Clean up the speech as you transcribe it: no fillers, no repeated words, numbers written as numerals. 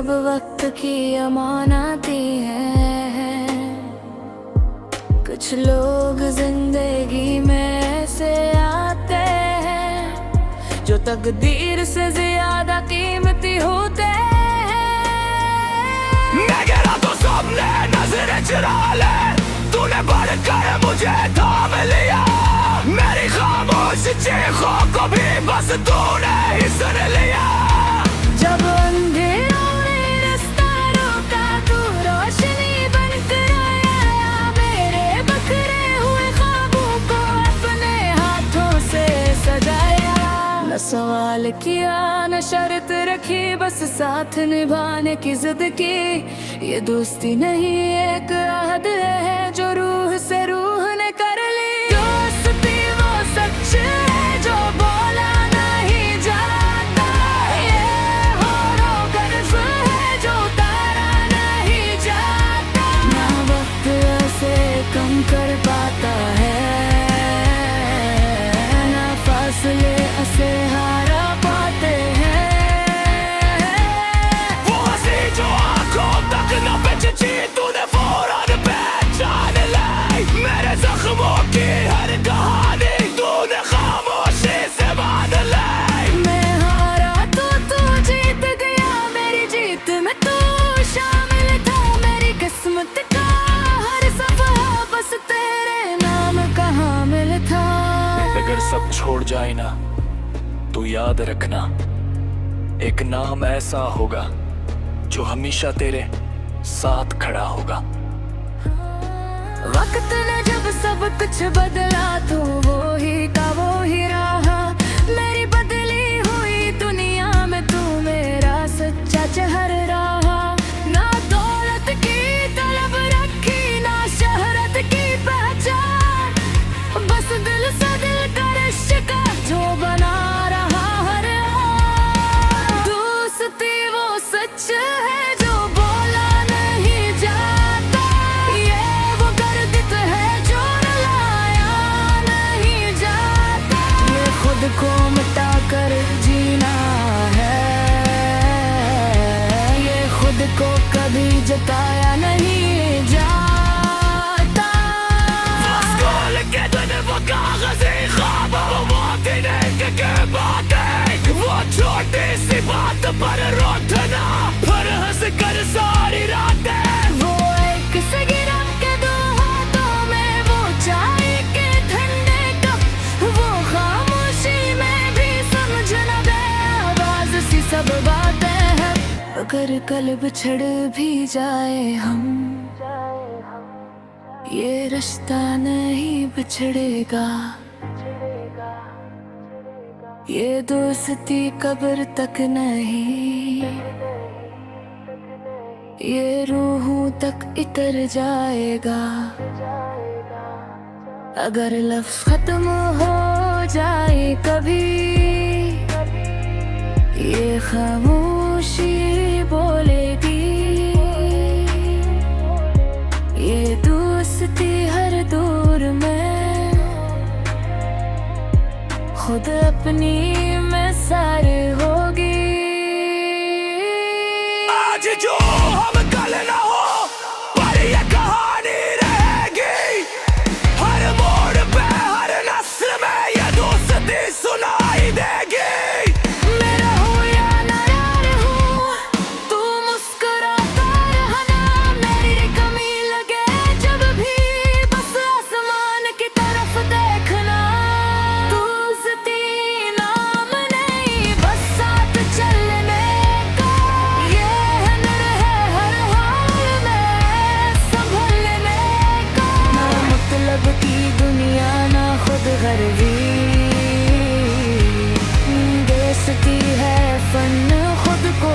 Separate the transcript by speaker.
Speaker 1: सब वक्त की अमानती हैं। कुछ लोग जिंदगी में ऐसे आते हैं जो तकदीर से ज्यादा कीमती होते हैं।
Speaker 2: मैं गिरा तो सबने नजरें चुरा ले, तूने बढ़कर मुझे थाम लिया। मेरी खामोश चीखों को भी बस तूने ही सुन लिया।
Speaker 1: जब अंधेरों ने रास्ता रोका, तू रोशनी बनकर आया। मेरे बिखरे हुए ख्वाबों को अपने हाथों से सजाया। न सवाल किया न शर्त रखी, बस साथ निभाने की जिद की। ये दोस्ती नहीं एक अहद है जो रूह से रूह ने कर ली। दोस्ती वो सच है जो बोला नहीं जाता। ये होरो गर्व है जो तारा नहीं जाता। ना वक्त ऐसे कम कर पाता है, ना फासले ऐसे हारा पाते हैं।
Speaker 2: वो हंसी जो आंखों तक न बचती, तूने फौरन पहचान ली। मेरे जख्मों की हर कहानी तूने खामोशी से मान ली।
Speaker 1: मैं हारा तो तू जीत गया, मेरी जीत में तू शामिल था। मेरी किस्मत का हर सफा बस तेरे नाम का हामिल था।
Speaker 2: अगर सब छोड़ जाए ना तो याद रखना, एक नाम ऐसा होगा जो हमेशा तेरे साथ खड़ा होगा।
Speaker 1: वक्त ने जब सब कुछ बदला तो वो ही का वो ही रहा। मेरी बदली हुई दुनिया में तू मेरा सच्चा चेहरा रहा। ना दौलत की तलब रखी, ना शहरत की पहचान, बस दिल से दिल का रिश्ता जो बना रहा हर आन। दोस्ती वो सच है जो बोला नहीं जाता। ये वो गर्दित है जो रुलाया नहीं जाता। ये खुद को मिटा कर जीना है, ये खुद को कभी जताया नहीं जाता।
Speaker 2: स्कूल के दिन वो कागज़ी ख्वाब, वो मोहब्बतें के बातें, वो छोटी सी बात पर रोतना, फिर हंस कर सारी रातें।
Speaker 1: वो एक सिगरेट के दो हाथों में, वो चाय के ठंडे कप, वो खामोशी में भी समझना दे आवाज सी सब बातें हैं। अगर कल बिछड़ भी जाए हम, ये रिश्ता नहीं बिछड़ेगा। ये दोस्ती कब्र तक नहीं, ये रूहों तक इतर जाएगा। अगर लफ्ज़ खत्म हो जाए कभी, ये खामोशी बोलेगी। ये दोस्ती हर दौर में खुद अपनी में सारे होगी।
Speaker 2: आज जो हम कल ना हो, पर ये कहानी रहेगी। हर मोड़ पे हर नस्ल में ये दोस्ती सुनाई देगी।
Speaker 1: मेरा हो या नाराज हो, तू मुस्कुराता रहना। मेरी कमी लगे जब भी, बस आसमान की तरफ देखना। दोस्ती नाम नहीं, बस साथ चलने का। ये हुनर है हर हाल में संभलने का। ना मतलब की दुनिया ना खुद गर्वी, दोस्ती है फन खुद को